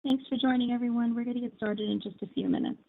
Thanks for joining, everyone. We're going to get started in just a few minutes.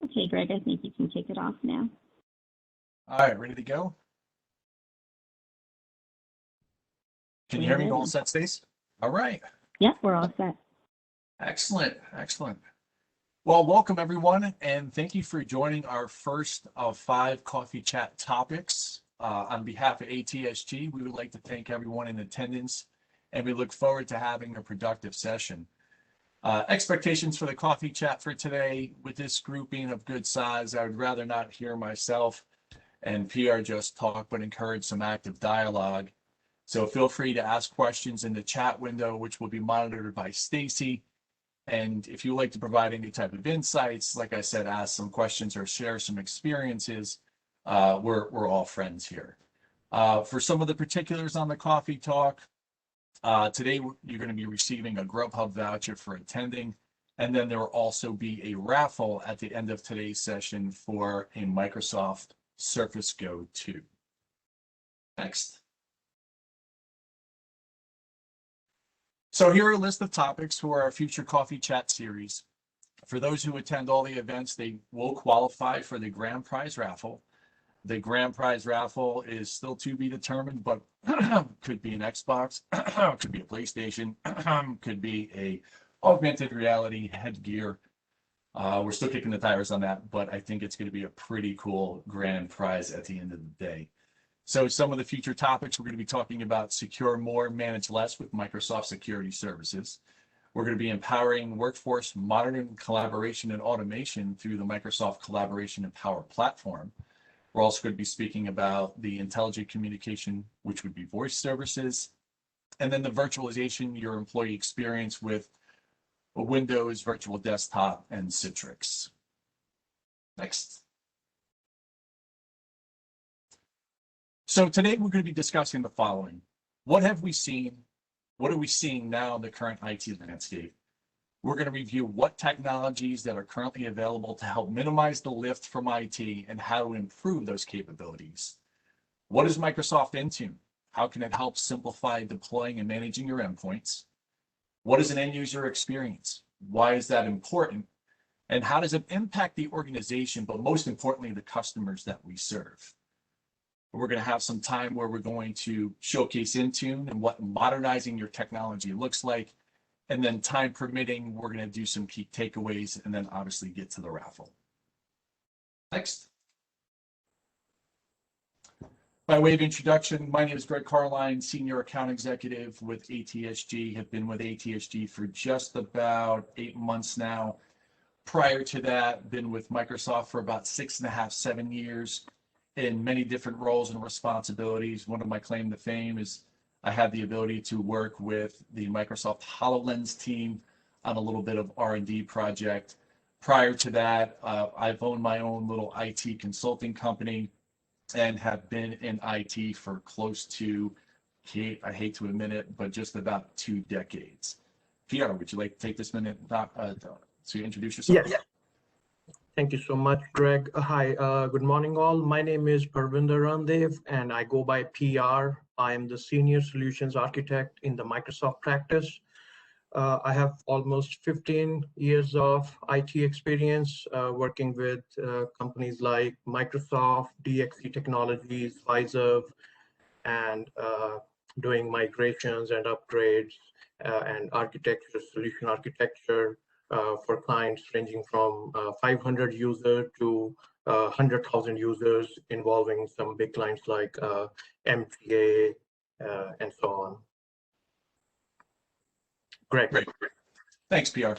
Okay, Greg, I think you can kick it off now. All right, ready to go? Can you hear me? All set, Stace? All right. Yep, we're all set. Excellent, excellent. Well, welcome everyone, and thank you for joining our first of 5 coffee chat topics. On behalf of ATSG, we would like to thank everyone in attendance, and we look forward to having a productive session. Expectations for the coffee chat for today, with this group being of good size, I would rather not hear myself and PR just talk, but encourage some active dialogue. So feel free to ask questions in the chat window, which will be monitored by Stacy. And if you would like to provide any type of insights, like I said, ask some questions or share some experiences, we're all friends here. For some of the particulars on the coffee talk, today you're going to be receiving a Grubhub voucher for attending. And then there will also be a raffle at the end of today's session for a Microsoft Surface Go 2. Next. So here are a list of topics for our future coffee chat series. For those who attend all the events, they will qualify for the grand prize raffle. The grand prize raffle is still to be determined, but could be an Xbox, could be a PlayStation, could be a augmented reality headgear. We're still kicking the tires on that, but I think it's going to be a pretty cool grand prize at the end of the day. So some of the future topics, we're going to be talking about secure more, manage less with Microsoft Security Services. We're going to be empowering workforce monitoring, collaboration, and automation through the Microsoft Collaboration and Power Platform. We're also going to be speaking about the intelligent communication, which would be voice services, and then the virtualization, your employee experience with Windows, Virtual Desktop, and Citrix. Next. So today we're going to be discussing the following. What have we seen? what are we seeing now in the current IT landscape? We're going to review what technologies that are currently available to help minimize the lift from IT and how to improve those capabilities. What is Microsoft Intune? How can it help simplify deploying and managing your endpoints? What is an end user experience? Why is that important? And how does it impact the organization, but most importantly, the customers that we serve? We're going to have some time where we're going to showcase Intune and what modernizing your technology looks like. And then time permitting, we're going to do some key takeaways and then obviously get to the raffle. Next. By way of introduction, my name is Greg Carline, Senior Account Executive with ATSG. Have been with ATSG for just about 8 months now. Prior to that, been with Microsoft for about 6.5, 7 years in many different roles and responsibilities. One of my claim to fame is I had the ability to work with the Microsoft HoloLens team on a little bit of R&D project. Prior to that, I've owned my own little IT consulting company and have been in IT for close to, I hate to admit it, but just about 2 decades. PR, would you like to take this minute to introduce yourself? Yes. Thank you so much, Greg. Hi, good morning all. My name is Parvinder Ramdev and I go by PR. I am the Senior Solutions Architect in the Microsoft practice. I have almost 15 years of IT experience working with companies like Microsoft, DXC Technologies, Fiserv, and doing migrations and upgrades and architecture, solution architecture for clients ranging from 500 users to 100,000 users, involving some big clients like MTA and so on. Great. Thanks, PR.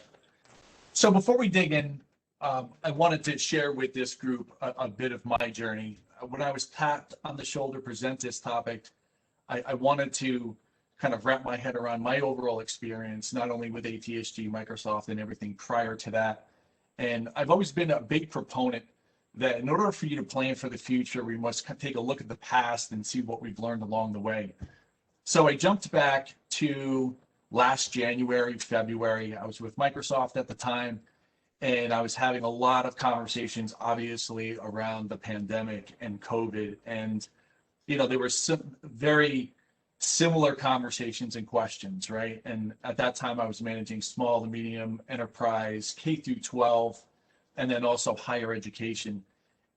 So before we dig in, I wanted to share with this group a bit of my journey. When I was tapped on the shoulder to present this topic, I wanted to kind of wrap my head around my overall experience, not only with ATSG, Microsoft, and everything prior to that. And I've always been a big proponent that in order for you to plan for the future, we must take a look at the past and see what we've learned along the way. So I jumped back to last January, February. I was with Microsoft at the time, and I was having a lot of conversations, obviously, around the pandemic and COVID. And, you know, there were some very similar conversations and questions, right? And at that time, I was managing small to medium enterprise, K through 12, and then also higher education.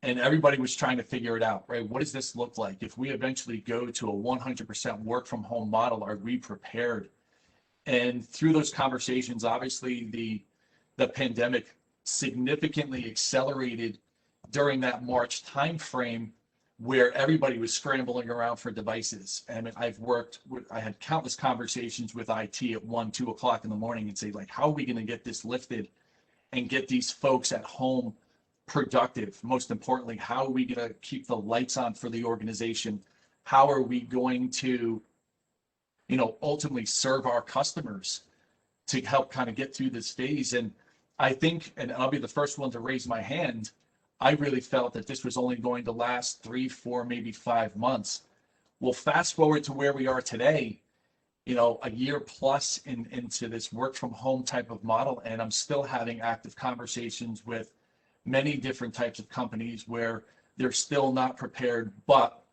And everybody was trying to figure it out, right? What does this look like? If we eventually go to a 100% work from home model, are we prepared? And through those conversations, obviously the pandemic significantly accelerated during that March timeframe where everybody was scrambling around for devices. And I had countless conversations with IT at 1, 2 o'clock in the morning and say, like, how are we going to get this lifted and get these folks at home productive? Most importantly, how are we going to keep the lights on for the organization? How are we going to, you know, ultimately serve our customers to help kind of get through this phase? And I think, and I'll be the first one to raise my hand, I really felt that this was only going to last 3, 4, maybe 5 months. Well, fast forward to where we are today, you know, a year plus into this work from home type of model, and I'm still having active conversations with many different types of companies where they're still not prepared, but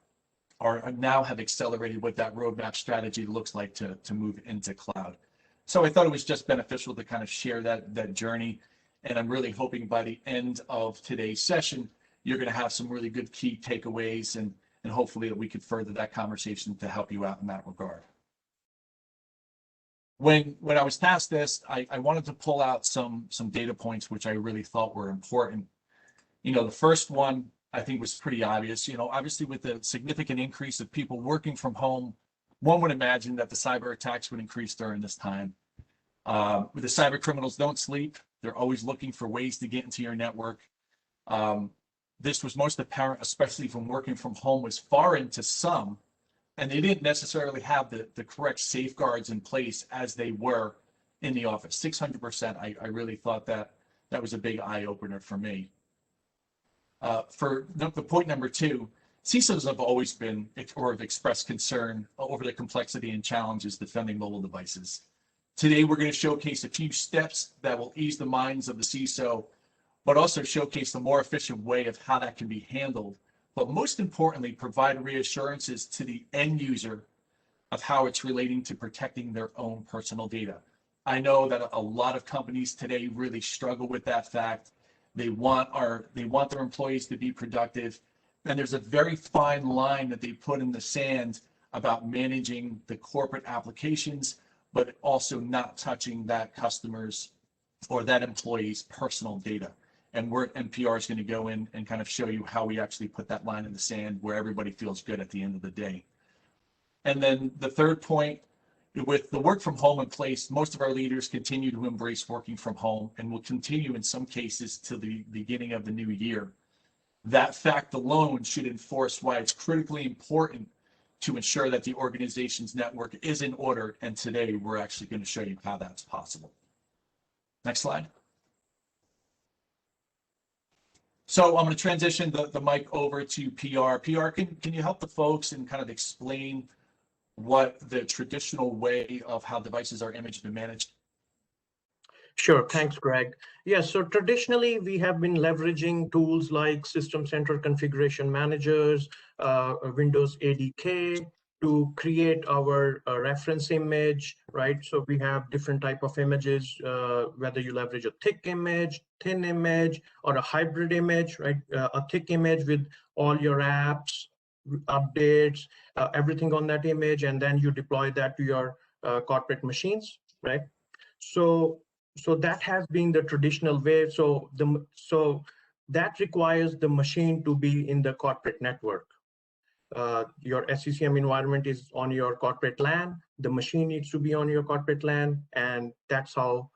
are now have accelerated what that roadmap strategy looks like to move into cloud. So I thought it was just beneficial to kind of share that journey. And I'm really hoping by the end of today's session, you're going to have some really good key takeaways and hopefully that we could further that conversation to help you out in that regard. When I was tasked this, I wanted to pull out some data points which I really thought were important. You know, the first one I think was pretty obvious. You know, obviously with the significant increase of people working from home, one would imagine that the cyber attacks would increase during this time. The cyber criminals don't sleep. They're always looking for ways to get into your network. This was most apparent, especially from working from home, was far into some, and they didn't necessarily have the correct safeguards in place as they were in the office. 600%, I really thought that was a big eye opener for me. For the point number 2, CISOs have always been or have expressed concern over the complexity and challenges defending mobile devices. Today, we're going to showcase a few steps that will ease the minds of the CISO, but also showcase the more efficient way of how that can be handled. But most importantly, provide reassurances to the end user of how it's relating to protecting their own personal data. I know that a lot of companies today really struggle with that fact. They want their employees to be productive, and there's a very fine line that they put in the sand about managing the corporate applications, but also not touching that customer's or that employee's personal data. And PR is going to go in and kind of show you how we actually put that line in the sand where everybody feels good at the end of the day. And then the third point, with the work from home in place, most of our leaders continue to embrace working from home and will continue in some cases till the beginning of the new year. That fact alone should enforce why it's critically important to ensure that the organization's network is in order. And today we're actually going to show you how that's possible. Next slide. So I'm going to transition the mic over to PR. PR, can you help the folks and kind of explain what the traditional way of how devices are imaged and managed? Sure, thanks, Greg. Yes, so traditionally we have been leveraging tools like System Center Configuration Managers, Windows ADK to create our reference image, right? So we have different type of images, whether you leverage a thick image, thin image, or a hybrid image, right? A thick image with all your apps, updates, everything on that image, and then you deploy that to your corporate machines, right? So that has been the traditional way. So that requires the machine to be in the corporate network. Your SCCM environment is on your corporate LAN. The machine needs to be on your corporate LAN, and that's how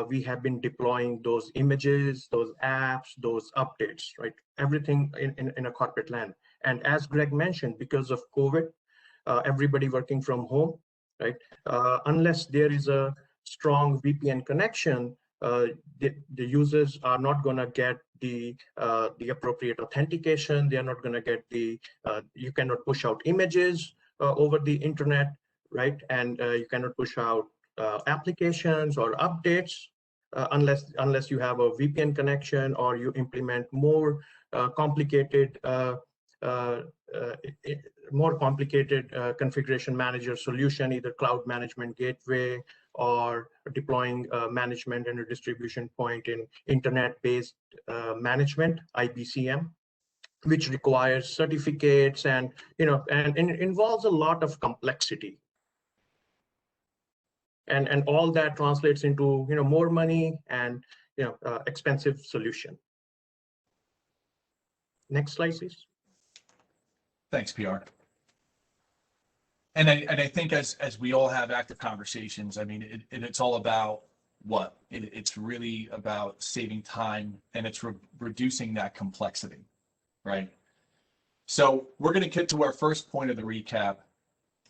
we have been deploying those images, those apps, those updates, right? Everything in a corporate LAN. And as Greg mentioned, because of COVID, everybody working from home, right? Unless there is a strong VPN connection, the users are not going to get the appropriate authentication. They are not going to get you cannot push out images over the internet, right? And you cannot push out applications or updates unless you have a VPN connection or you implement more complicated configuration manager solution, either cloud management gateway or deploying management and a distribution point in internet-based management, IBCM, which requires certificates and and involves a lot of complexity. And all that translates into more money and expensive solution. Next slide, please. Thanks, PR. And I think as we all have active conversations, I mean, it's all about what? It's really about saving time, and it's reducing that complexity, right? So we're going to get to our first point of the recap,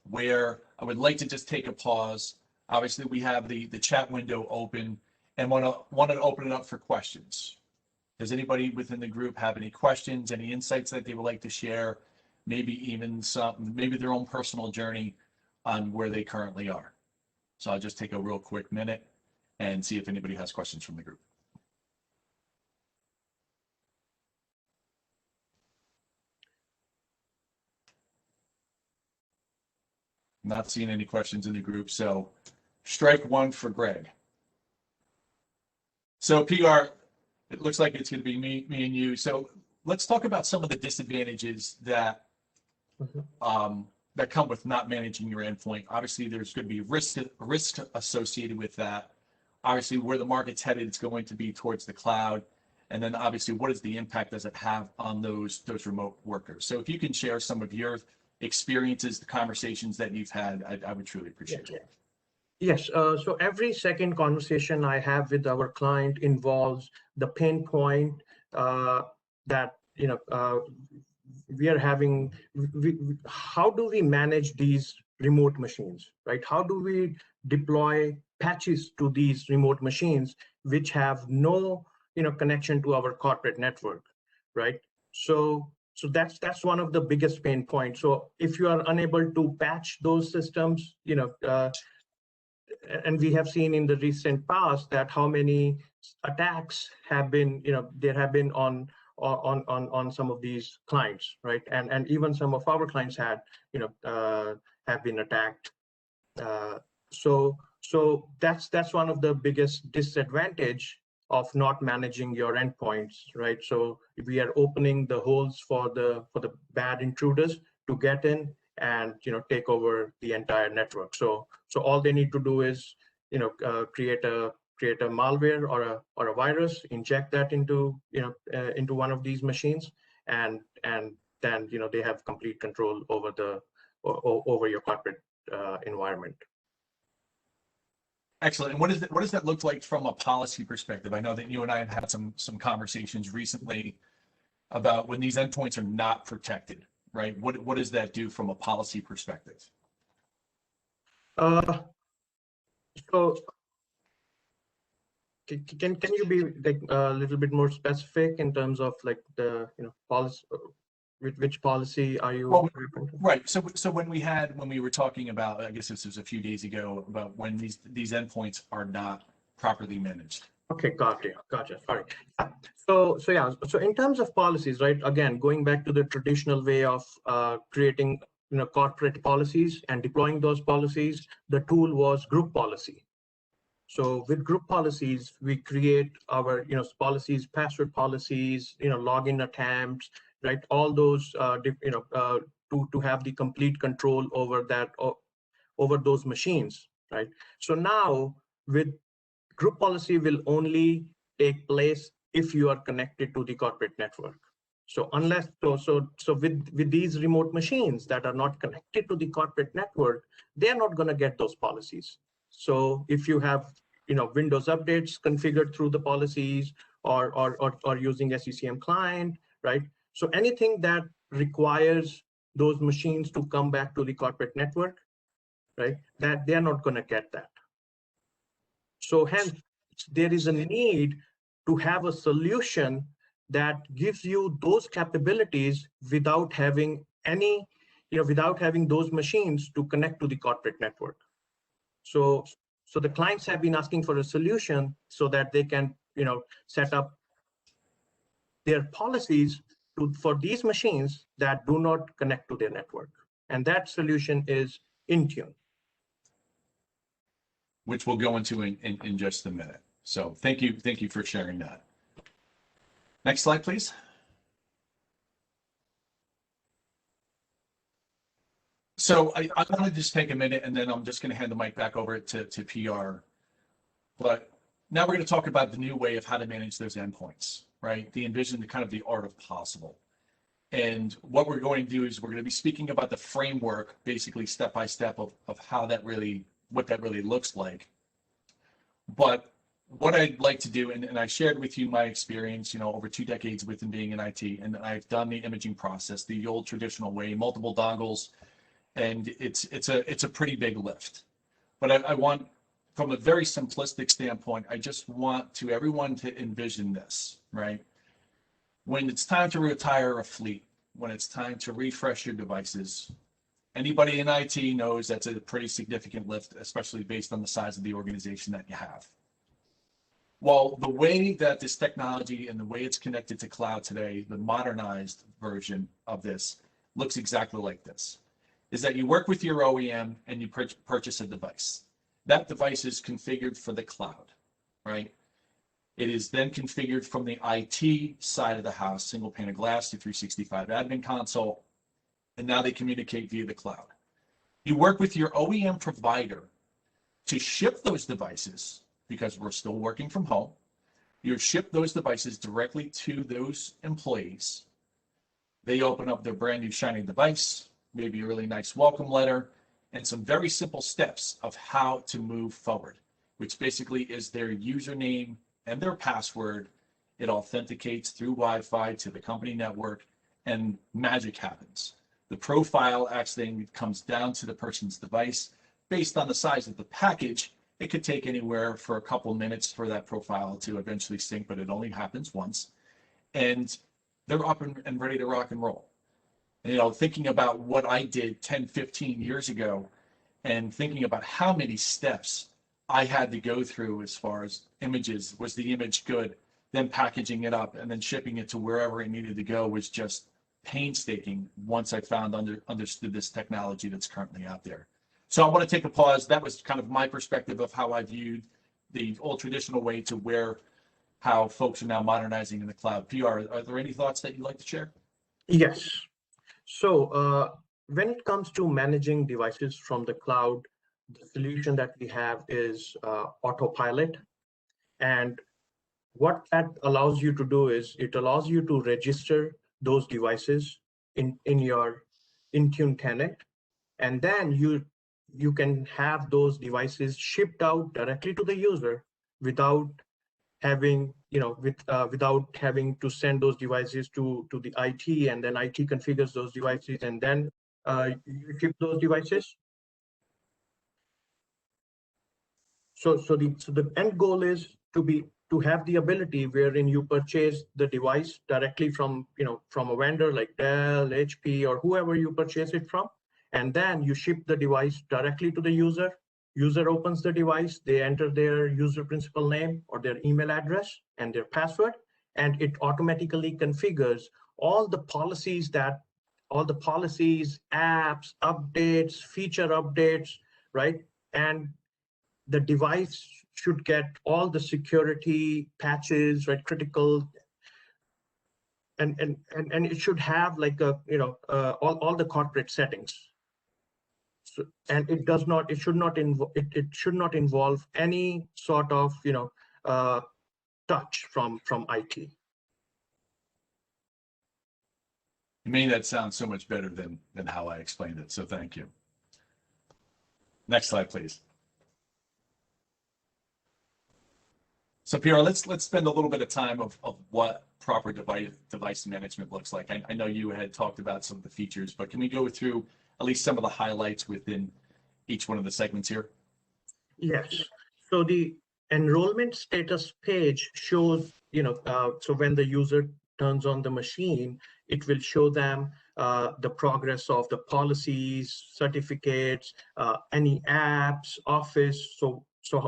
where I would like to just take a pause. Obviously, we have the chat window open, and want to open it up for questions. Does anybody within the group have any questions, any insights that they would like to share? Maybe even maybe their own personal journey on where they currently are. So I'll just take a real quick minute and see if anybody has questions from the group. Not seeing any questions in the group, so strike one for Greg. So PR, it looks like it's going to be me and you. So let's talk about some of the disadvantages that that come with not managing your endpoint. Obviously, there's going to be risk associated with that. Obviously, where the market's headed, it's going to be towards the cloud. And then obviously, what is the impact does it have on those remote workers? So if you can share some of your experiences, the conversations that you've had, I would truly appreciate it. Yes, so every second conversation I have with our client involves the pain point that we are having. How do we manage these remote machines, right? How do we deploy patches to these remote machines which have no connection to our corporate network, right? So So that's one of the biggest pain points. So if you are unable to patch those systems, and we have seen in the recent past that how many attacks have been, there have been on some of these clients, right? And even some of our clients have been attacked. So that's one of the biggest disadvantage of not managing your endpoints, right? So we are opening the holes for the bad intruders to get in and take over the entire network. So all they need to do is create a malware or a virus, inject that into into one of these machines, and then they have complete control over over your corporate environment. Excellent. And what does that look like from a policy perspective? I know that you and I have had some conversations recently about when these endpoints are not protected, right? What does that do from a policy perspective? So can you be like a little bit more specific in terms of like the policy? Which policy are you referring to? Right. So when we were talking about, I guess this was a few days ago, about when these endpoints are not properly managed. Okay, gotcha. Sorry. So in terms of policies, right? Again, going back to the traditional way of creating corporate policies and deploying those policies, the tool was group policy. So with group policies, we create our policies, password policies, login attempts, right? All those to have the complete control over that over those machines, right? So now with group policy will only take place if you are connected to the corporate network. So unless so with these remote machines that are not connected to the corporate network, they're not going to get those policies. So if you have Windows updates configured through the policies or using SCCM client, right? So anything that requires those machines to come back to the corporate network, right? That they're not going to get that. So hence there is a need to have a solution that gives you those capabilities without having any, without having those machines to connect to the corporate network. So the clients have been asking for a solution so that they can, set up their policies for these machines that do not connect to their network. And that solution is Intune, which we'll go into in just a minute. So thank you for sharing that. Next slide, please. So I'm going to just take a minute, and then I'm just going to hand the mic back over to PR. But now we're going to talk about the new way of how to manage those endpoints, right? The envision, the kind of the art of possible. And what we're going to do is we're going to be speaking about the framework, basically step by step of how that really, what that really looks like. But what I'd like to do, and I shared with you my experience, over 2 decades within being in IT, and I've done the imaging process the old traditional way, multiple dongles, and it's a pretty big lift. But I want, from a very simplistic standpoint, I just want everyone to envision this, right? When it's time to retire a fleet, when it's time to refresh your devices, anybody in IT knows that's a pretty significant lift, especially based on the size of the organization that you have. Well, the way that this technology and the way it's connected to cloud today, the modernized version of this looks exactly like this, is that you work with your OEM and you purchase a device. That device is configured for the cloud, right? It is then configured from the IT side of the house, single pane of glass, the 365 admin console, and now they communicate via the cloud. You work with your OEM provider to ship those devices, because we're still working from home. You ship those devices directly to those employees. They open up their brand new shiny device, maybe a really nice welcome letter, and some very simple steps of how to move forward, which basically is their username and their password. It authenticates through Wi-Fi to the company network, and magic happens. The profile actually comes down to the person's device. Based on the size of the package, it could take anywhere for a couple minutes for that profile to eventually sync, but it only happens once. And they're up and ready to rock and roll. You know, thinking about what I did 10, 15 years ago and thinking about how many steps I had to go through as far as images, was the image good, then packaging it up and then shipping it to wherever it needed to go was just painstaking once I found understood this technology that's currently out there. So I want to take a pause. That was kind of my perspective of how I viewed the old traditional way to where how folks are now modernizing in the cloud. PR, are there any thoughts that you'd like to share? Yes. So when it comes to managing devices from the cloud, the solution that we have is Autopilot. And what that allows you to do is it allows you to register those devices in your Intune tenant, and then you can have those devices shipped out directly to the user without having without having to send those devices to the IT, and then IT configures those devices, and then you ship those devices. So the end goal is to have the ability wherein you purchase the device directly from from a vendor like Dell, HP, or whoever you purchase it from, and then you ship the device directly to the user. User opens the device, they enter their user principal name or their email address and their password, and it automatically configures all the policies, apps, updates, feature updates, right? And the device should get all the security patches, right, critical, and it should have like all the corporate settings. So, and it should not involve any sort of touch from IT. You made that sound so much better than how I explained it. So thank you. Next slide, please. So Pierre, let's spend a little bit of time of what proper device management looks like. I know you had talked about some of the features, but can we go through at least some of the highlights within each one of the segments here? Yes. So the enrollment status page shows, so when the user turns on the machine, it will show them the progress of the policies, certificates, any apps, Office. So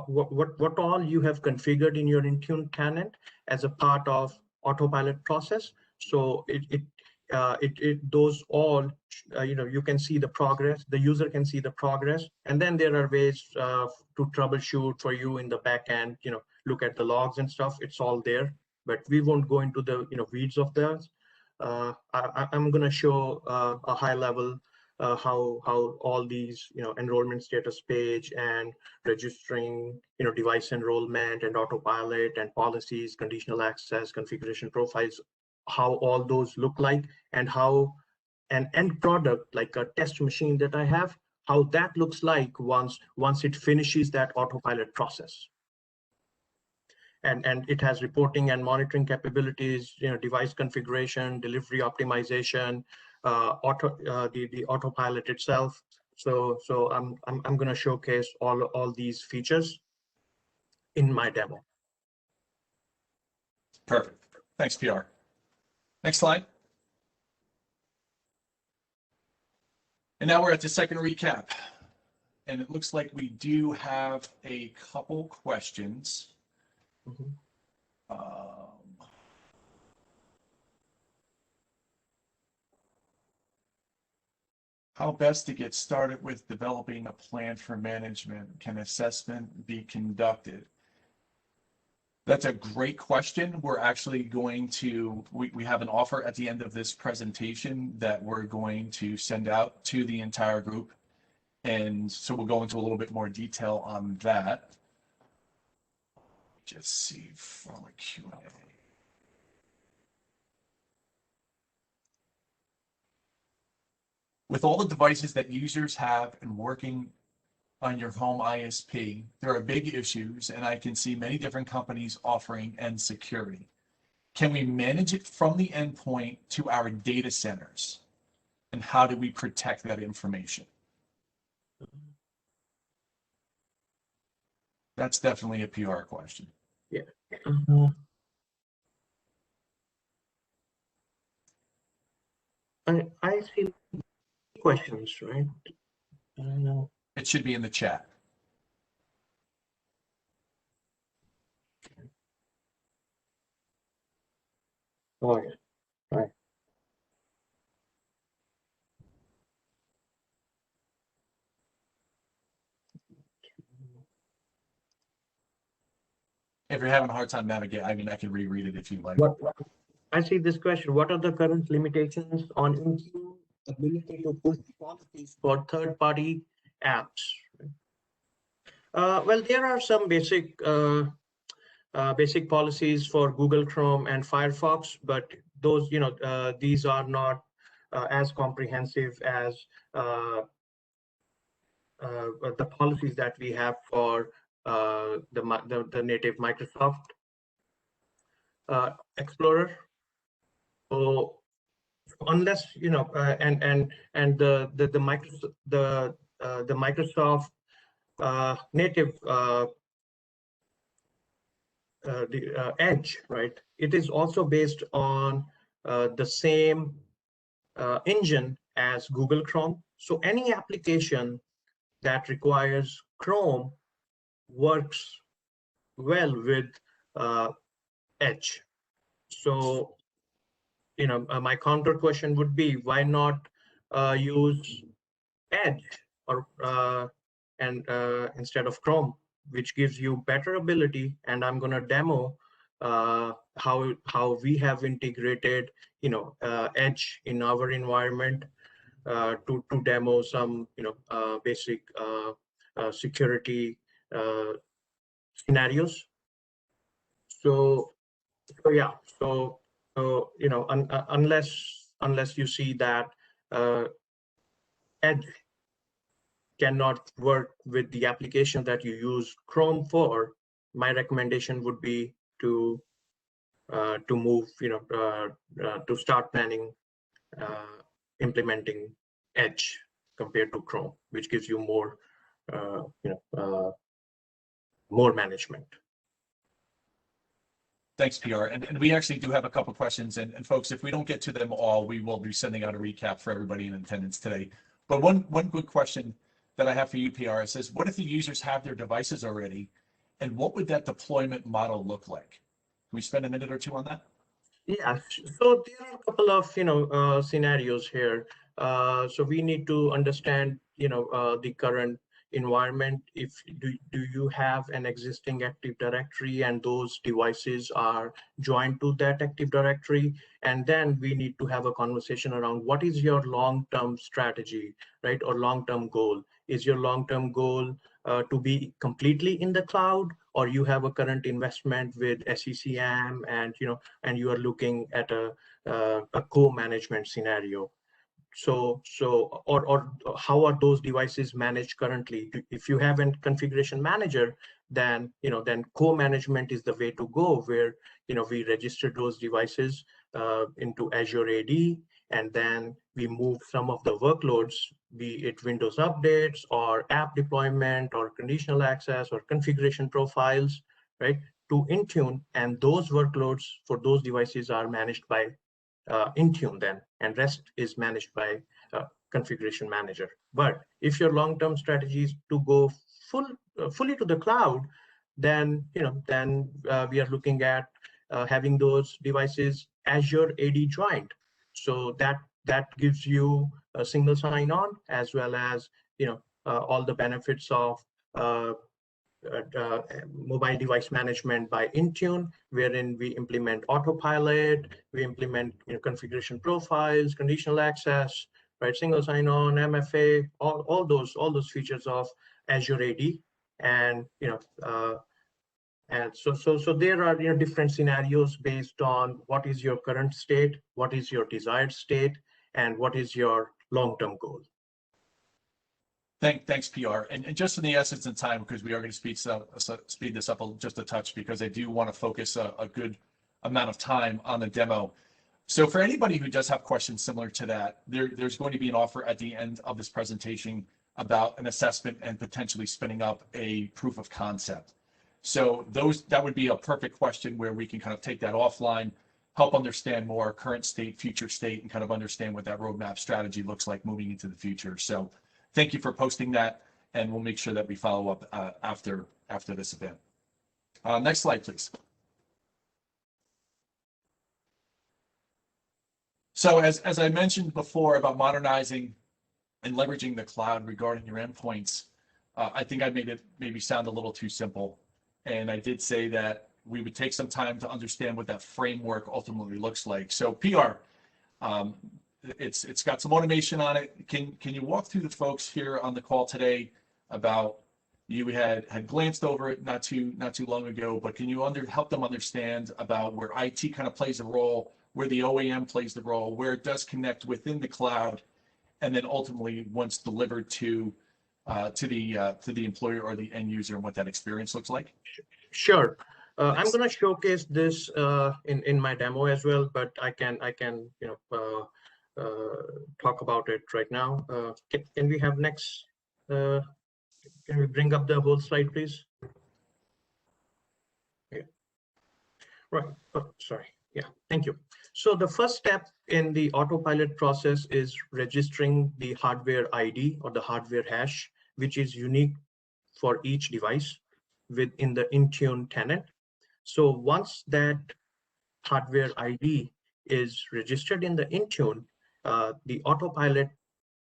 what all you have configured in your Intune tenant as a part of Autopilot process. So those all, you can see the progress, the user can see the progress, and then there are ways to troubleshoot for you in the back end, look at the logs and stuff. It's all there, but we won't go into the weeds of those. I'm going to show a high level how all these enrollment status page and registering device enrollment and Autopilot and policies, conditional access, configuration profiles, how all those look like, and how an end product like a test machine that I have, how that looks like once it finishes that Autopilot process. And it has reporting and monitoring capabilities, device configuration, delivery optimization, the Autopilot itself. So I'm going to showcase all these features in my demo. Perfect. Thanks, PR. Next slide. And now we're at the second recap. And it looks like we do have a couple questions. Mm-hmm. How best to get started with developing a plan for management? Can assessment be conducted? That's a great question. We're actually going to, we have an offer at the end of this presentation that we're going to send out to the entire group. And so we'll go into a little bit more detail on that. Just see from a Q&A. With all the devices that users have and working on your home ISP, there are big issues, and I can see many different companies offering end security. Can we manage it from the endpoint to our data centers? And how do we protect that information? That's definitely a PR question. Yeah. Mm-hmm. I I see questions, right? It should be in the chat. Oh, yeah. Right. If you're having a hard time navigating, I mean, I can reread it if you like. What I see this question: what are the current limitations on Intune ability to push policies for third-party apps? Well, there are some basic policies for Google Chrome and Firefox, but those, these are not as comprehensive as the policies that we have for the native Microsoft Explorer. So unless and the Microsoft native Edge, right? It is also based on the same engine as Google Chrome. So any application that requires Chrome works well with Edge. So, my counter question would be, why not use Edge or instead of Chrome, which gives you better ability. And I'm going to demo how we have integrated, Edge in our environment to demo some, basic security scenarios. So yeah, unless you see that Edge cannot work with the application that you use Chrome for, my recommendation would be to move, to start planning implementing Edge compared to Chrome, which gives you more, more management. Thanks, PR. And we actually do have a couple questions. And folks, if we don't get to them all, we will be sending out a recap for everybody in attendance today. But one good question that I have for you, PR, it says, what if the users have their devices already? And what would that deployment model look like? Can we spend a minute or two on that? Yeah, so there are a couple of, scenarios here. So we need to understand, the current environment. If do you have an existing Active Directory and those devices are joined to that Active Directory? And then we need to have a conversation around what is your long-term strategy, right? Or long-term goal. Is your long-term goal to be completely in the cloud, or you have a current investment with SCCM and you are looking at a co-management scenario? So or how are those devices managed currently? If you have a configuration manager, then then co-management is the way to go, where we register those devices into Azure AD, and then we move some of the workloads, be it Windows updates or app deployment or conditional access or configuration profiles, right, to Intune, and those workloads for those devices are managed by Intune then, and rest is managed by configuration manager. But if your long-term strategy is to go fully to the cloud, then we are looking at having those devices Azure AD joined. So that gives you a single sign-on, as well as all the benefits of mobile device management by Intune, wherein we implement autopilot, we implement configuration profiles, conditional access, right, single sign-on, MFA, all those features of Azure AD, and and so there are different scenarios based on what is your current state, what is your desired state, and what is your long-term goal. Thanks, PR. And just in the essence of time, because we are going to speed this up just a touch, because I do want to focus a good amount of time on the demo. So for anybody who does have questions similar to that, there's going to be an offer at the end of this presentation about an assessment and potentially spinning up a proof of concept. So that would be a perfect question where we can kind of take that offline, help understand more current state, future state, and kind of understand what that roadmap strategy looks like moving into the future. So thank you for posting that, and we'll make sure that we follow up after this event. Next slide, please. So as I mentioned before about modernizing and leveraging the cloud regarding your endpoints, I think I made it maybe sound a little too simple. And I did say that we would take some time to understand what that framework ultimately looks like. So PR, it's got some automation on it. Can you walk through the folks here on the call today about, you had glanced over it not too long ago, but can you help them understand about where IT kind of plays a role, where the OEM plays the role, where it does connect within the cloud, and then ultimately once delivered to the employer or the end user, and what that experience looks like? Sure. I'm going to showcase this in my demo as well, but I can talk about it right now. Can we have next? Can we bring up the whole slide, please? Yeah. Right. Oh, sorry. Yeah. Thank you. So the first step in the autopilot process is registering the hardware ID or the hardware hash, which is unique for each device within the Intune tenant. So once that hardware ID is registered in the Intune, the autopilot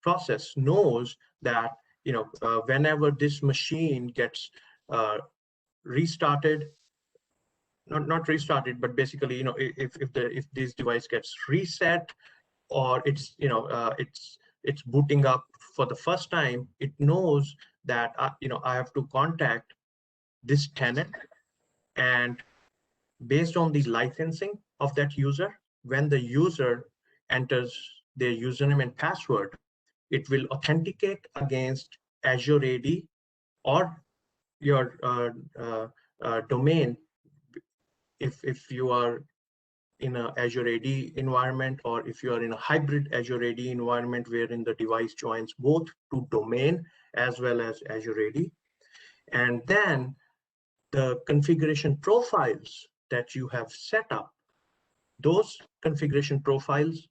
process knows that whenever this machine gets restarted, not restarted, but basically, if this device gets reset, or it's it's booting up for the first time, it knows that I have to contact this tenant, and based on the licensing of that user, when the user enters their username and password, it will authenticate against Azure AD or your domain if you are in a Azure AD environment, or if you are in a hybrid Azure AD environment wherein the device joins both to domain as well as Azure AD. And then the configuration profiles that you have set up, those configuration profiles,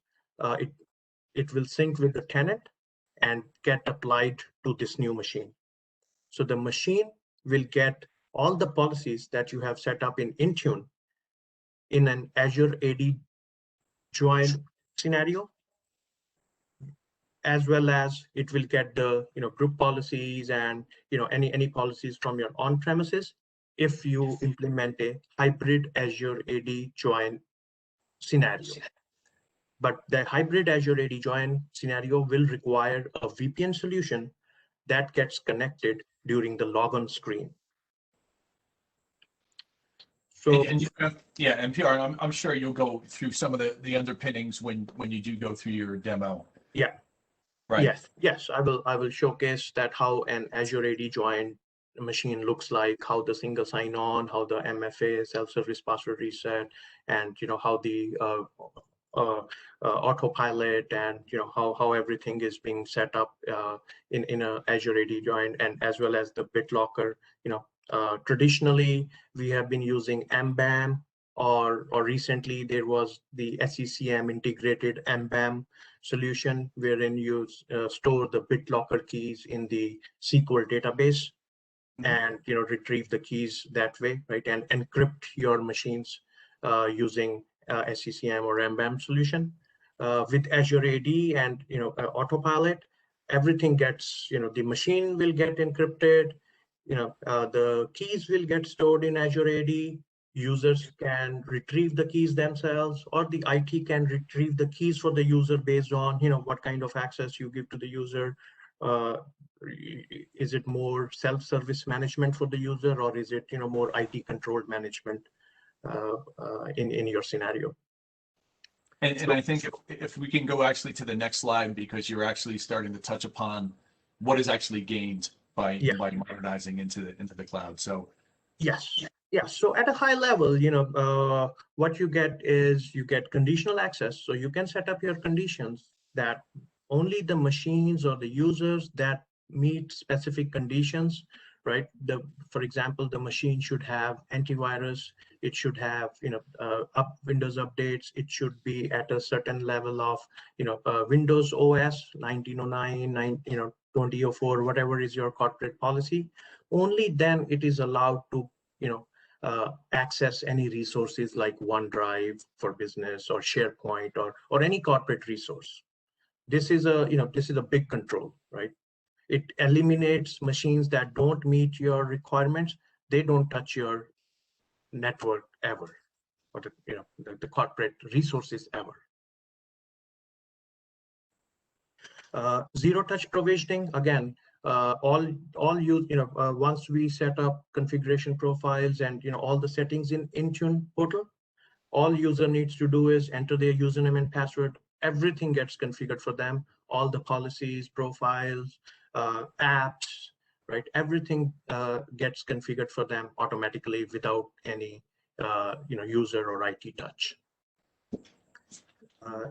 it will sync with the tenant and get applied to this new machine. So the machine will get all the policies that you have set up in Intune in an Azure AD join scenario, as well as it will get the group policies and any policies from your on-premises if you implement a hybrid Azure AD join scenario. But the hybrid Azure AD join scenario will require a VPN solution that gets connected during the logon screen. So and PR, I'm sure you'll go through some of the underpinnings when you do go through your demo. Yeah. Right. Yes. I will showcase that how an Azure AD join machine looks like, how the single sign-on, how the MFA self-service password reset, and how the autopilot, and how everything is being set up in a Azure AD join, and as well as the BitLocker. Traditionally we have been using MBAM, or recently there was the SCCM integrated MBAM solution, wherein you store the BitLocker keys in the SQL database and retrieve the keys that way, right, and encrypt your machines using SCCM or MBAM solution. With Azure AD and autopilot, everything gets the machine will get encrypted. The keys will get stored in Azure AD. Users can retrieve the keys themselves, or the IT can retrieve the keys for the user based on what kind of access you give to the user. Is it more self-service management for the user, or is it more IT controlled management in your scenario? And I think if we can go actually to the next slide, because you're actually starting to touch upon what is actually gained by modernizing into the cloud. So yes. So at a high level, what you get is you get conditional access. So you can set up your conditions that only the machines or the users that meet specific conditions, right? For example, the machine should have antivirus, It should have, Windows updates. It should be at a certain level of, Windows OS 1909, 2004, whatever is your corporate policy. Only then it is allowed to, access any resources like OneDrive for business or SharePoint or any corporate resource. This is a big control, right? It eliminates machines that don't meet your requirements. They don't touch your network ever, or the corporate resources ever. Zero touch provisioning, again, once we set up configuration profiles and all the settings in Intune portal, all user needs to do is enter their username and password. Everything gets configured for them. All the policies, profiles, apps, right? Everything gets configured for them automatically without any user or IT touch.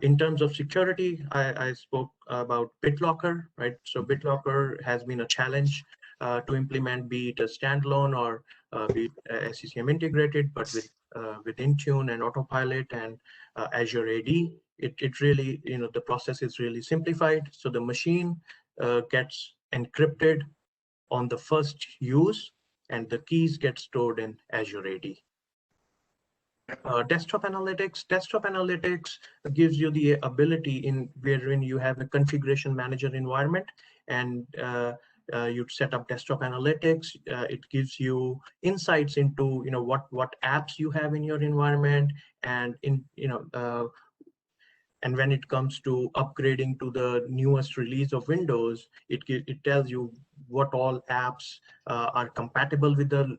In terms of security, I spoke about BitLocker, right? So BitLocker has been a challenge to implement, be it a standalone or be it SCCM integrated, but with Intune and Autopilot and Azure AD, it really, the process is really simplified. So the machine gets encrypted on the first use, and the keys get stored in Azure AD. Desktop analytics gives you the ability wherein you have a configuration manager environment, and you'd set up desktop analytics. It gives you insights into what apps you have in your environment, and and when it comes to upgrading to the newest release of Windows, it tells you what all apps are compatible with the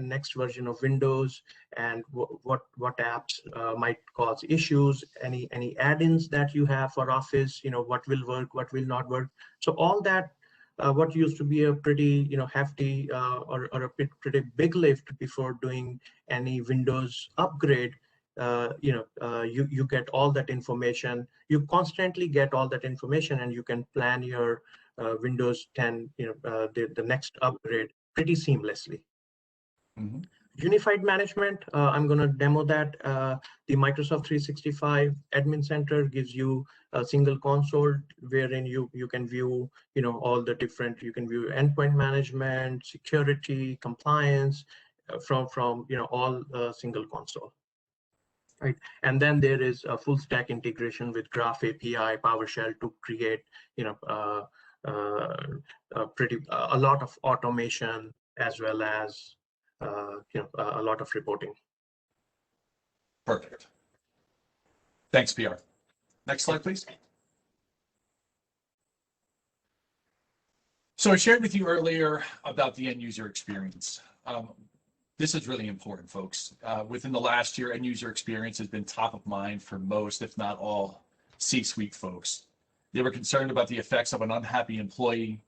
next version of Windows, and what apps might cause issues, any add-ins that you have for Office, what will work, what will not work. So all that, what used to be a pretty hefty or a pretty big lift before doing any Windows upgrade, you get all that information. You constantly get all that information, and you can plan your Windows 10, the next upgrade pretty seamlessly. Mm-hmm. Unified management, I'm going to demo that. The Microsoft 365 Admin Center gives you a single console wherein you can view all the different, you can view endpoint management, security, compliance from all single console. Right, and then there is a full stack integration with Graph API, PowerShell to create a lot of automation, as well as a lot of reporting. Perfect. Thanks, PR. Next slide, please. So I shared with you earlier about the end user experience. This is really important, folks. Within the last year, end user experience has been top of mind for most, if not all, C-suite folks. They were concerned about the effects of an unhappy employee,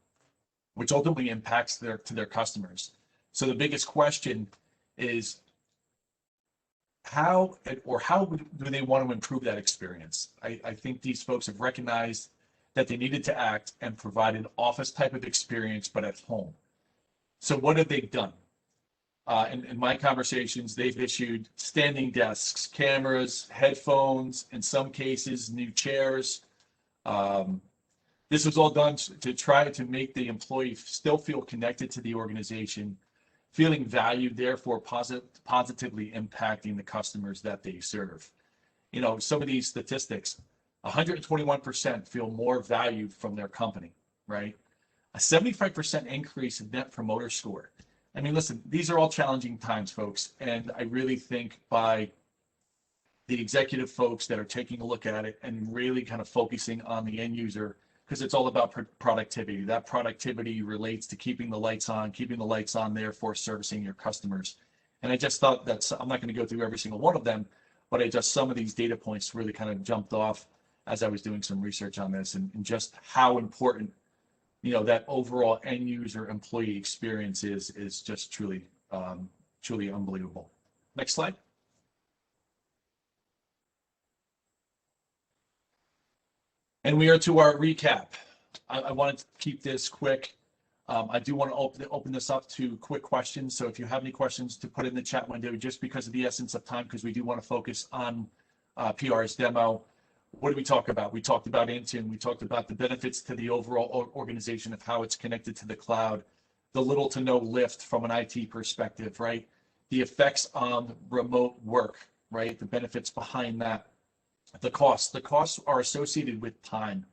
which ultimately impacts their customers. So the biggest question is, how do they want to improve that experience? I think these folks have recognized that they needed to act and provide an office type of experience, but at home. So what have they done? In my conversations, they've issued standing desks, cameras, headphones, in some cases, new chairs. This was all done to try to make the employee still feel connected to the organization, feeling valued, therefore positively impacting the customers that they serve. Some of these statistics, 121% feel more valued from their company, right? A 75% increase in Net Promoter Score. I mean, listen, these are all challenging times, folks. And I really think by the executive folks that are taking a look at it and really kind of focusing on the end user, because it's all about productivity. That productivity relates to keeping the lights on, therefore servicing your customers. And I just thought I'm not going to go through every single one of them, but some of these data points really kind of jumped off as I was doing some research on this, and just how important that overall end user employee experience is just truly unbelievable. Next slide. And we are to our recap. I wanted to keep this quick. I do want to open this up to quick questions. So if you have any questions to put in the chat window, just because of the essence of time, because we do want to focus on PR's demo. What did we talk about? We talked about Intune. We talked about the benefits to the overall organization of how it's connected to the cloud, the little to no lift from an IT perspective, right? The effects on remote work, right? The benefits behind that. The costs are associated with time.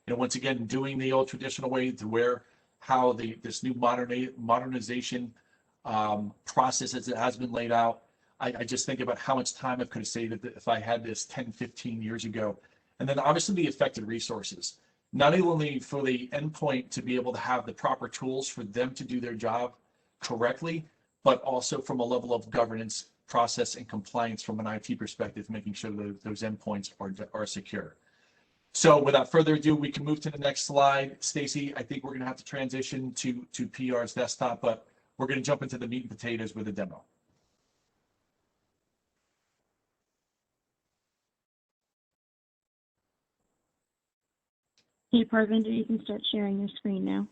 You know, once again, doing the old traditional way to where how this new modernization process as it has been laid out. I just think about how much time I could have saved if I had this 10, 15 years ago. And then obviously the affected resources, not only for the endpoint to be able to have the proper tools for them to do their job correctly, but also from a level of governance, process, and compliance from an IT perspective, making sure that those endpoints are secure. So without further ado, we can move to the next slide. Stacy, I think we're going to have to transition to PR's desktop, but we're going to jump into the meat and potatoes with a demo. Hey, Parvinder, you can start sharing your screen now.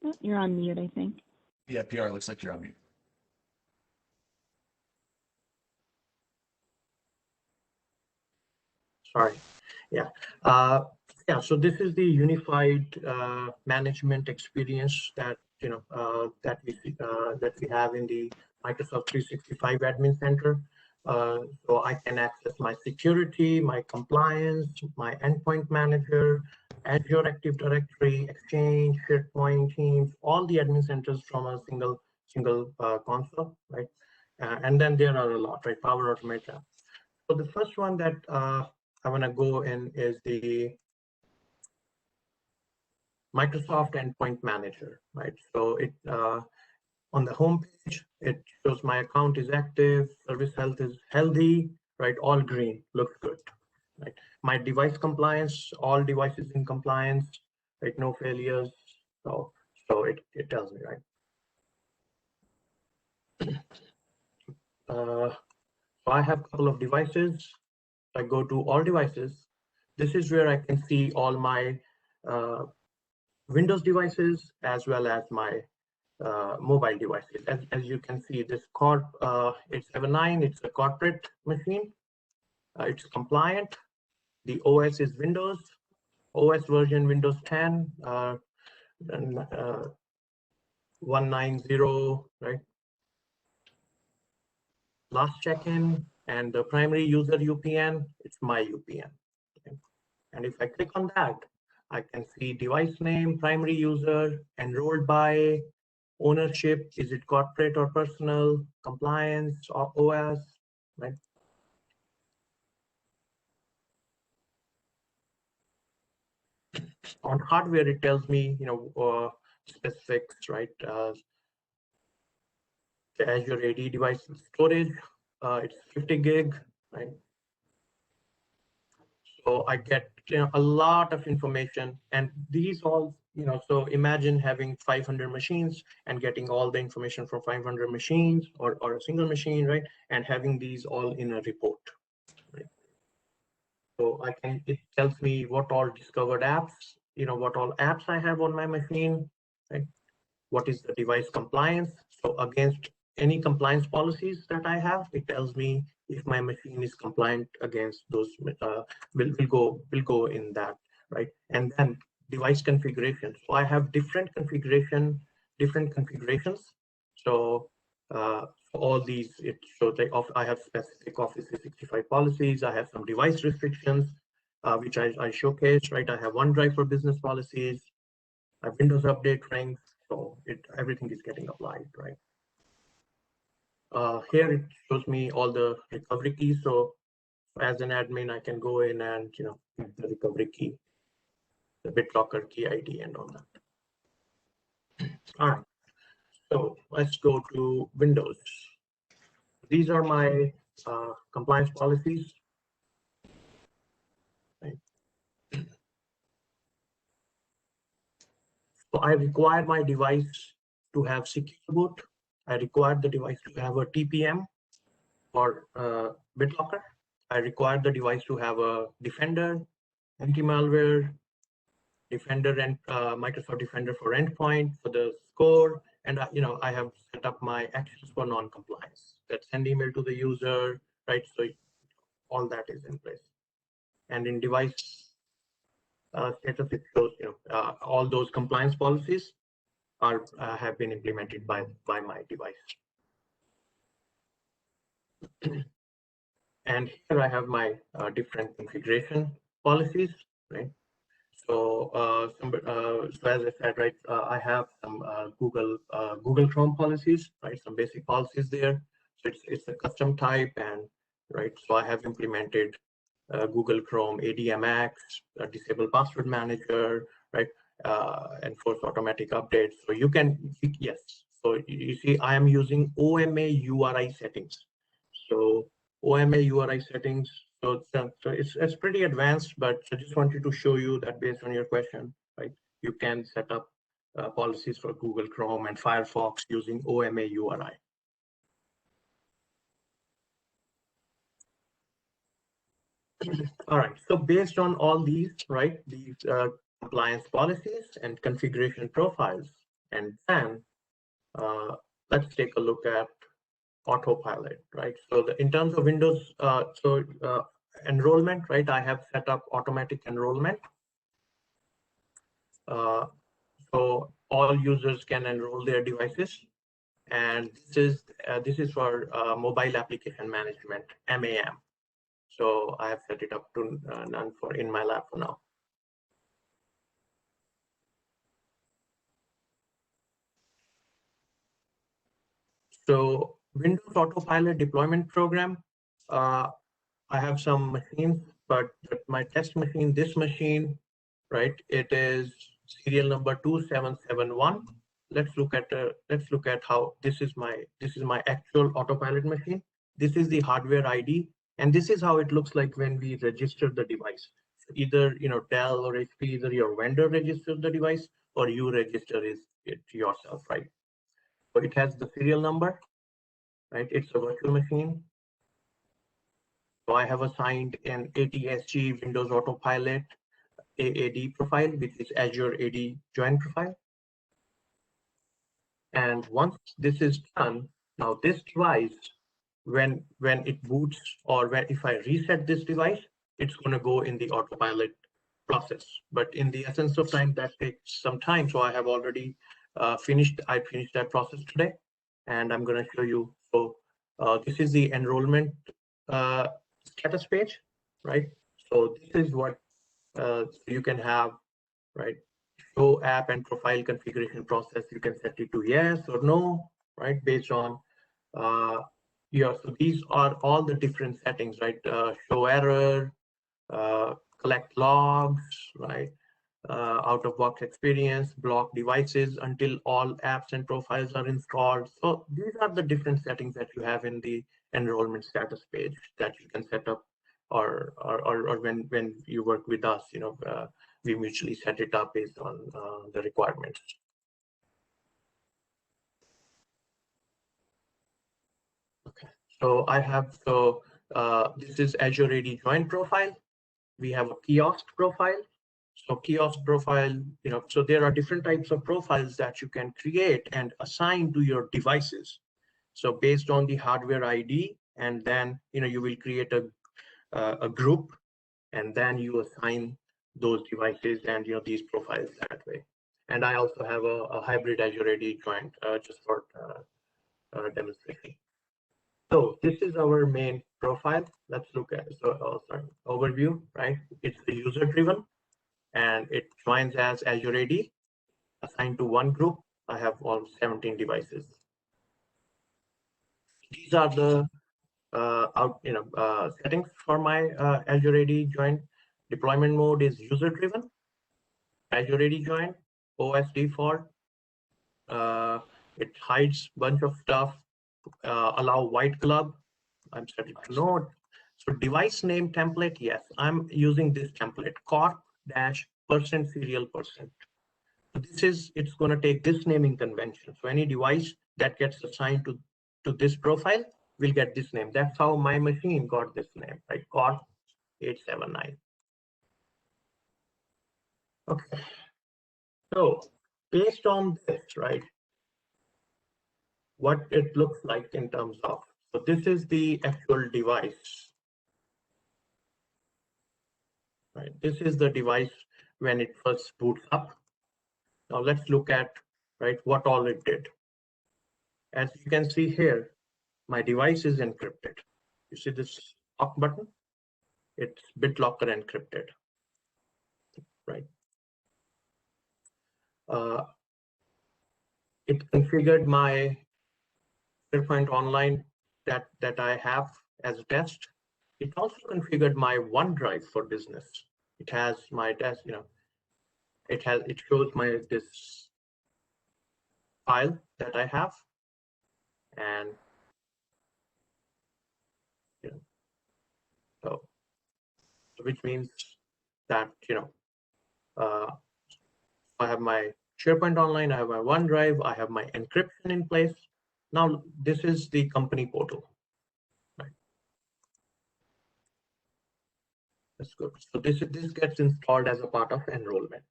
Oh, you're on mute, I think. Yeah, PR, looks like you're on mute. Sorry. Yeah. Yeah. So this is the unified management experience that that we have in the Microsoft 365 Admin Center. So I can access my security, my compliance, my endpoint manager, Azure Active Directory, Exchange, SharePoint, Teams, all the admin centers from a single console, right? And then there are a lot, right? Power Automate. So the first one that I want to go in is the Microsoft Endpoint Manager, right? So it on the home page, it shows my account is active, service health is healthy, right? All green, looks good, right? My device compliance, all devices in compliance, right? No failures. So it tells me, right? So I have a couple of devices. I go to all devices. This is where I can see all my Windows devices as well as my mobile devices. As you can see, this it's 7.9, it's a corporate machine. It's compliant. The OS is Windows. OS version Windows 10, and 190, right? Last check-in, and the primary user UPN, it's my UPN. Okay. And if I click on that, I can see device name, primary user, enrolled by, ownership, is it corporate or personal, compliance or OS, right? On hardware, it tells me, specifics, right? The Azure AD device storage, it's 50 gig, right? So I get a lot of information, and these all, so imagine having 500 machines and getting all the information from 500 machines or a single machine, right? And having these all in a report, right? So it tells me what all discovered apps, what all apps I have on my machine, right? What is the device compliance? So against any compliance policies that I have, it tells me if my machine is compliant against those, will go in that, right? And then device configuration. So I have different configurations. So all these, it shows I have specific Office 365 policies. I have some device restrictions, which I showcased, right? I have OneDrive for business policies. I have Windows update rings. So everything is getting applied, right? Here it shows me all the recovery keys. So as an admin, I can go in and the recovery key, the BitLocker key ID, and all that. All right. So let's go to Windows. These are my compliance policies. Right. So I require my device to have secure boot. I require the device to have a TPM or BitLocker. I require the device to have a Defender, anti-malware, Defender and Microsoft Defender for endpoint for the score. And I have set up my actions for non-compliance. That send email to the user, right? So all that is in place. And in device status, it shows all those compliance policies are have been implemented by my device. And here I have my different configuration policies, right? So, so as I said, right, I have some Google Chrome policies, right? Some basic policies there. So it's a custom type, and right. So I have implemented Google Chrome ADMX, disable password manager, right, enforce automatic updates. So you can, yes. So you see, I am using OMA URI settings. So OMA URI settings. So it's pretty advanced, but I just wanted to show you that based on your question, right, you can set up policies for Google Chrome and Firefox using OMA URI. All right, so based on all these, right, these compliance policies and configuration profiles, and then let's take a look at autopilot, right? So in terms of Windows, enrollment, right, I have set up automatic enrollment. So all users can enroll their devices, and this is for mobile application management, MAM. So I have set it up to none for in my lab for now. So Windows Autopilot deployment program, I have some machines, but my test machine, this machine, right, it is serial number 2771. Let's look at how this is my actual autopilot machine. This is the hardware ID, and this is how it looks like when we register the device. So either Dell or HP, either your vendor registers the device or you register it yourself, right? So it has the serial number, right? It's a virtual machine. So I have assigned an ATSG Windows Autopilot AAD profile, which is Azure AD join profile. And once this is done, now this device, when it boots or if I reset this device, it's going to go in the autopilot process. But in the essence of time, that takes some time. So I have already finished that process today, and I'm going to show you. So this is the enrollment status page, right? So this is what you can have, right? Show app and profile configuration process. You can set it to yes or no, right? Based on so these are all the different settings, right? Show error, collect logs, right? Out of box experience, block devices until all apps and profiles are installed. So these are the different settings that you have in the enrollment status page that you can set up, or when you work with us, we mutually set it up based on the requirements. Okay, so I have, this is Azure AD join profile. We have a kiosk profile. So kiosk profile, so there are different types of profiles that you can create and assign to your devices. So based on the hardware ID, and then, you will create a group, and then you assign those devices and, these profiles that way. And I also have a hybrid Azure AD joint just for demonstration. So this is our main profile. Let's look at overview, right? It's the user driven, and it joins as Azure AD, assigned to one group. I have all 17 devices. These are the settings for my Azure AD join. Deployment mode is user driven. Azure AD join, OS default. It hides bunch of stuff. Allow white glove. I'm setting to node. So device name template, yes, I'm using this template, corp-% serial %. It's going to take this naming convention. So any device that gets assigned to this profile will get this name. That's how my machine got this name, right? COT 879. Okay. So based on this, right, what it looks like in terms of, so this is the actual device, right? This is the device when it first boots up. Now let's look at, right, what all it did. As you can see here, my device is encrypted. You see this lock button? It's BitLocker encrypted, right? It configured my SharePoint Online that I have as a test. It also configured my OneDrive for business. It has my test, it shows my this file that I have, and so which means that I have my SharePoint Online, I have my OneDrive, I have my encryption in place. Now this is the company portal. Right. That's good. So this gets installed as a part of enrollment.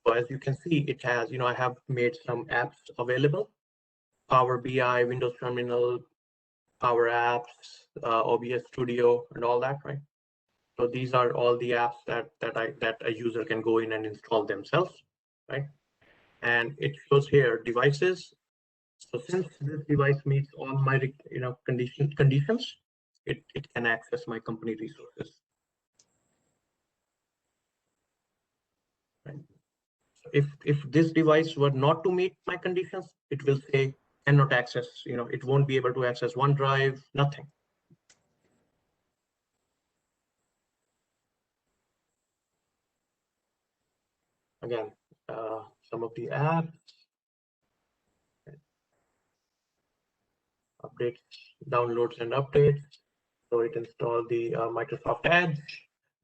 So as you can see, it has, I have made some apps available: Power BI, Windows Terminal, Power Apps, OBS Studio, and all that, right? So these are all the apps that a user can go in and install themselves, right? And it shows here devices. So since this device meets all my conditions, it can access my company resources. Right? So if this device were not to meet my conditions, it will say cannot access. It won't be able to access OneDrive, nothing. Again, some of the apps, updates, downloads and updates. So it installed the Microsoft Edge,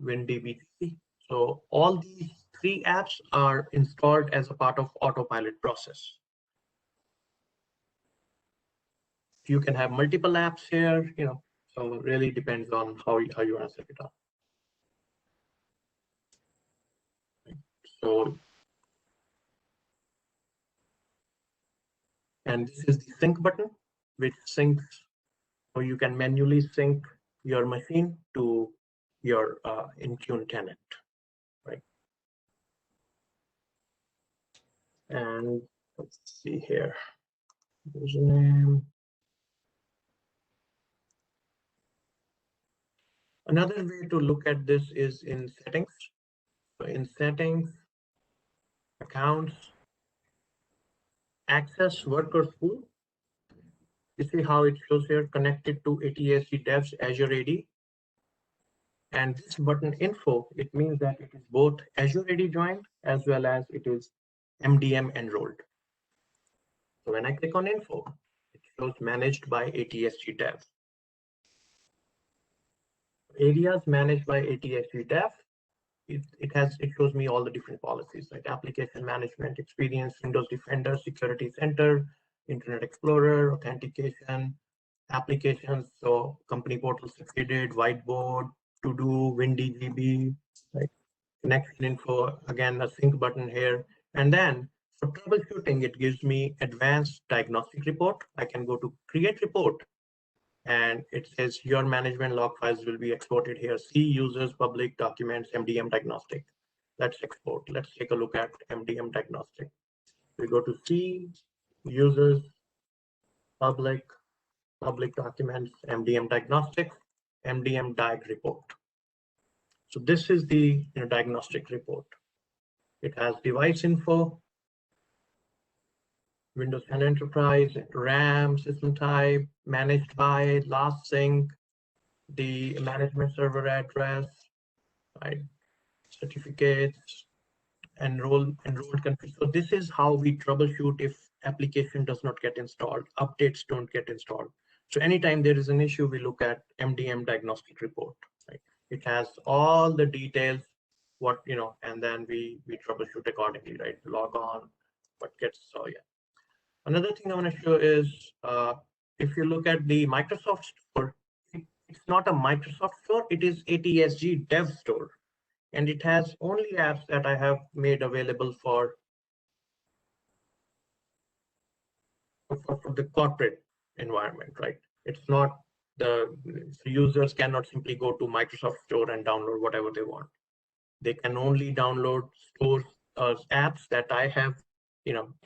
WinDBT. So all these 3 apps are installed as a part of autopilot process. You can have multiple apps here, so it really depends on how you want to set it up. So, and this is the sync button, which syncs, so you can manually sync your machine to your Intune tenant, right? And let's see here, username. Another way to look at this is in settings. So in settings, accounts, access worker pool. You see how it shows here connected to ATSG Devs Azure AD. And this button info, it means that it is both Azure AD joined as well as it is MDM enrolled. So when I click on info, it shows managed by ATSG Dev. Areas managed by ATSG Dev, it shows me all the different policies like application management, experience, Windows Defender, Security Center, Internet Explorer, authentication, applications. So company portal succeeded, whiteboard, to do, WinDB, right? Connection info, again, a sync button here. And then for troubleshooting, it gives me advanced diagnostic report. I can go to create report, and it says your management log files will be exported here. See users, public documents, MDM diagnostic. Let's export. Let's take a look at MDM diagnostic. We go to see users, public documents, MDM diagnostics, MDM diag report. So this is the diagnostic report. It has device info, Windows 10 Enterprise, RAM, system type, managed by, last sync, the management server address, right? Certificates, enrolled config. So this is how we troubleshoot if application does not get installed, updates don't get installed. So anytime there is an issue, we look at MDM diagnostic report, right? It has all the details what, and then we troubleshoot accordingly, right? Log on, what gets, so yeah. Another thing I want to show is, if you look at the Microsoft Store, it's not a Microsoft Store, it is ATSG Dev Store. And it has only apps that I have made available for the corporate environment, right? It's not the users cannot simply go to Microsoft Store and download whatever they want. They can only download stores, apps that I have,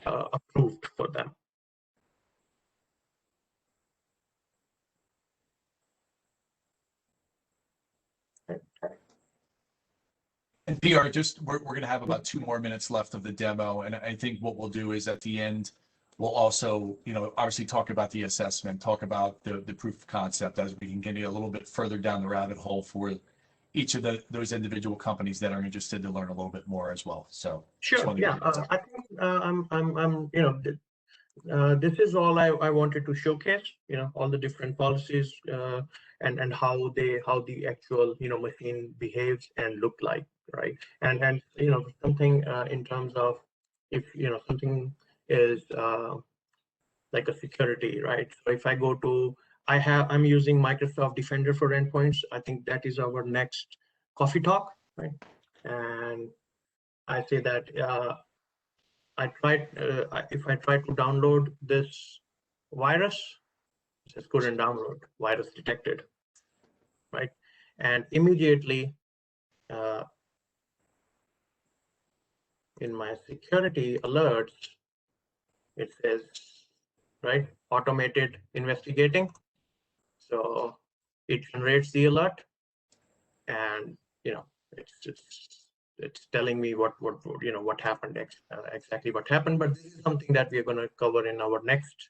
approved for them. And PR, just we're going to have about 2 more minutes left of the demo, and I think what we'll do is at the end, we'll also, obviously talk about the assessment, talk about the proof of concept as we can get you a little bit further down the rabbit hole for each of those individual companies that are interested to learn a little bit more as well. So sure, yeah, I think this is all I wanted to showcase, all the different policies and how the actual machine behaves and look like, right? And something in terms of if something is like a security, right? So if I go to I'm using Microsoft Defender for endpoints. I think that is our next coffee talk, right? And I say that I tried, if I try to download this virus, it says couldn't download, virus detected, right? And immediately in my security alerts, it says, right, automated investigating. So it generates the alert, and it's telling me what happened, exactly what happened. But this is something that we are going to cover in our next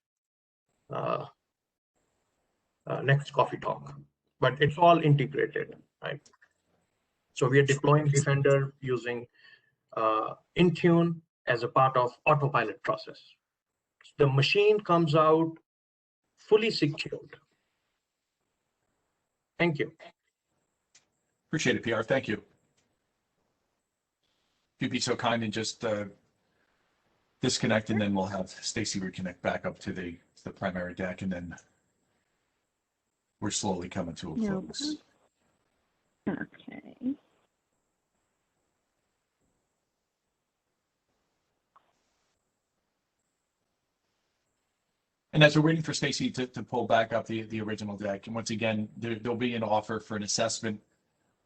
next coffee talk. But it's all integrated, right? So we are deploying Defender using Intune as a part of autopilot process. The machine comes out fully secured. Thank you. Appreciate it, PR. Thank you. If you'd be so kind and just disconnect, and then we'll have Stacy reconnect back up to the primary deck, and then we're slowly coming to a close. Okay. And as we're waiting for Stacy to pull back up the original deck, and once again, there'll be an offer for an assessment,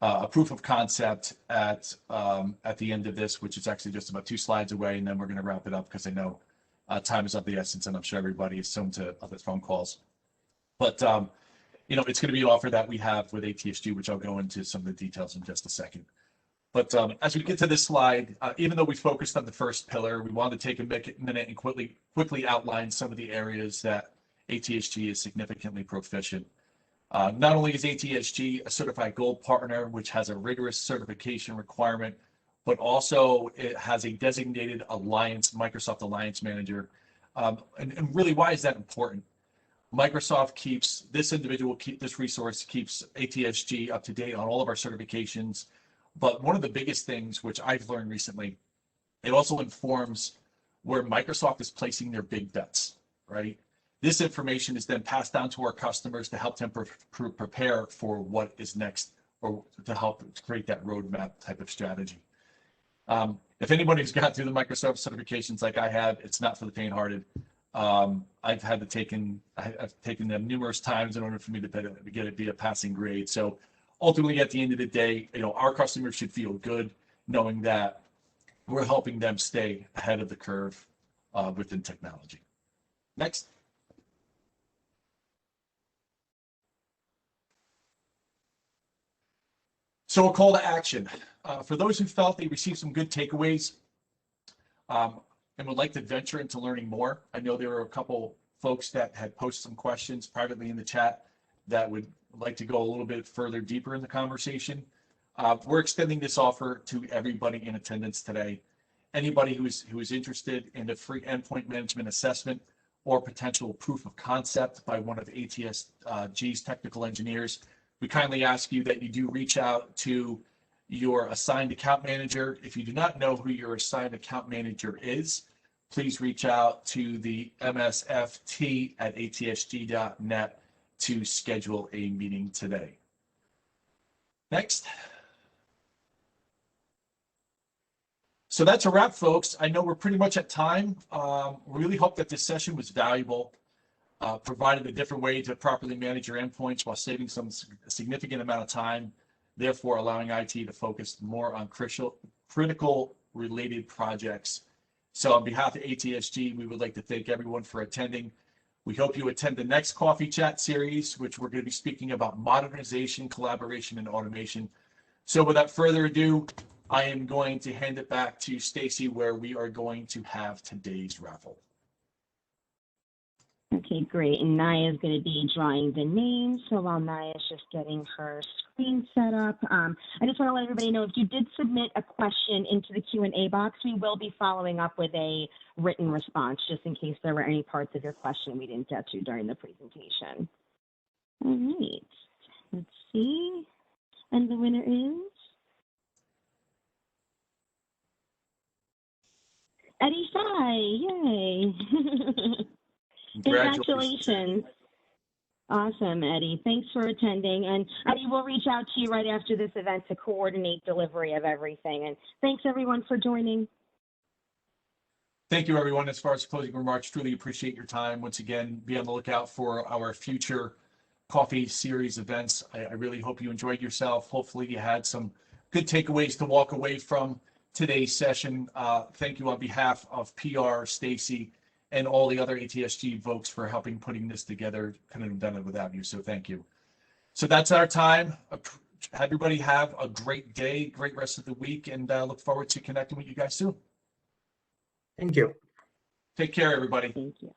a proof of concept at the end of this, which is actually just about 2 slides away, and then we're going to wrap it up because I know time is of the essence, and I'm sure everybody is soon to other phone calls. But it's going to be an offer that we have with ATSG, which I'll go into some of the details in just a second. But as we get to this slide, even though we focused on the first pillar, we wanted to take a minute and quickly outline some of the areas that ATSG is significantly proficient. Not only is ATSG a certified gold partner, which has a rigorous certification requirement, but also it has a designated Microsoft Alliance Manager. And really, why is that important? Microsoft keeps this resource keeps ATSG up to date on all of our certifications. But one of the biggest things, which I've learned recently, it also informs where Microsoft is placing their big bets, right? This information is then passed down to our customers to help them prepare for what is next, or to help create that roadmap type of strategy. If anybody's got through the Microsoft certifications like I have, it's not for the faint-hearted. I've taken them numerous times in order for me to get it be a passing grade. So ultimately, at the end of the day, our customers should feel good knowing that we're helping them stay ahead of the curve within technology. Next. So a call to action. For those who felt they received some good takeaways and would like to venture into learning more, I know there were a couple folks that had posted some questions privately in the chat that would like to go a little bit further deeper in the conversation. We're extending this offer to everybody in attendance today. Anybody who is interested in a free endpoint management assessment or potential proof of concept by one of ATSG's technical engineers, we kindly ask you that you do reach out to your assigned account manager. If you do not know who your assigned account manager is, please reach out to the msft@atsg.net to schedule a meeting today. Next. So that's a wrap, folks. I know we're pretty much at time. Really hope that this session was valuable, provided a different way to properly manage your endpoints while saving some significant amount of time, therefore allowing IT to focus more on critical related projects. So on behalf of ATSG, we would like to thank everyone for attending. We hope you attend the next Coffee Chat series, which we're going to be speaking about modernization, collaboration, and automation. So without further ado, I am going to hand it back to Stacy, where we are going to have today's raffle. Okay, great. And Naya is going to be drawing the names. So while Naya is just getting her screen set up, I just want to let everybody know if you did submit a question into the Q&A box, we will be following up with a written response just in case there were any parts of your question we didn't get to during the presentation. All right, let's see. And the winner is Eddie Sai. Yay. Congratulations. Awesome, Eddie. Thanks for attending. And Eddie, we'll reach out to you right after this event to coordinate delivery of everything. And thanks, everyone, for joining. Thank you, everyone. As far as closing remarks, truly appreciate your time. Once again, be on the lookout for our future coffee series events. I really hope you enjoyed yourself. Hopefully you had some good takeaways to walk away from today's session. Thank you on behalf of PR, Stacy, and all the other ATSG folks for helping putting this together. Couldn't have done it without you, so thank you. So that's our time. Everybody have a great day, great rest of the week, and look forward to connecting with you guys soon. Thank you. Take care, everybody. Thank you.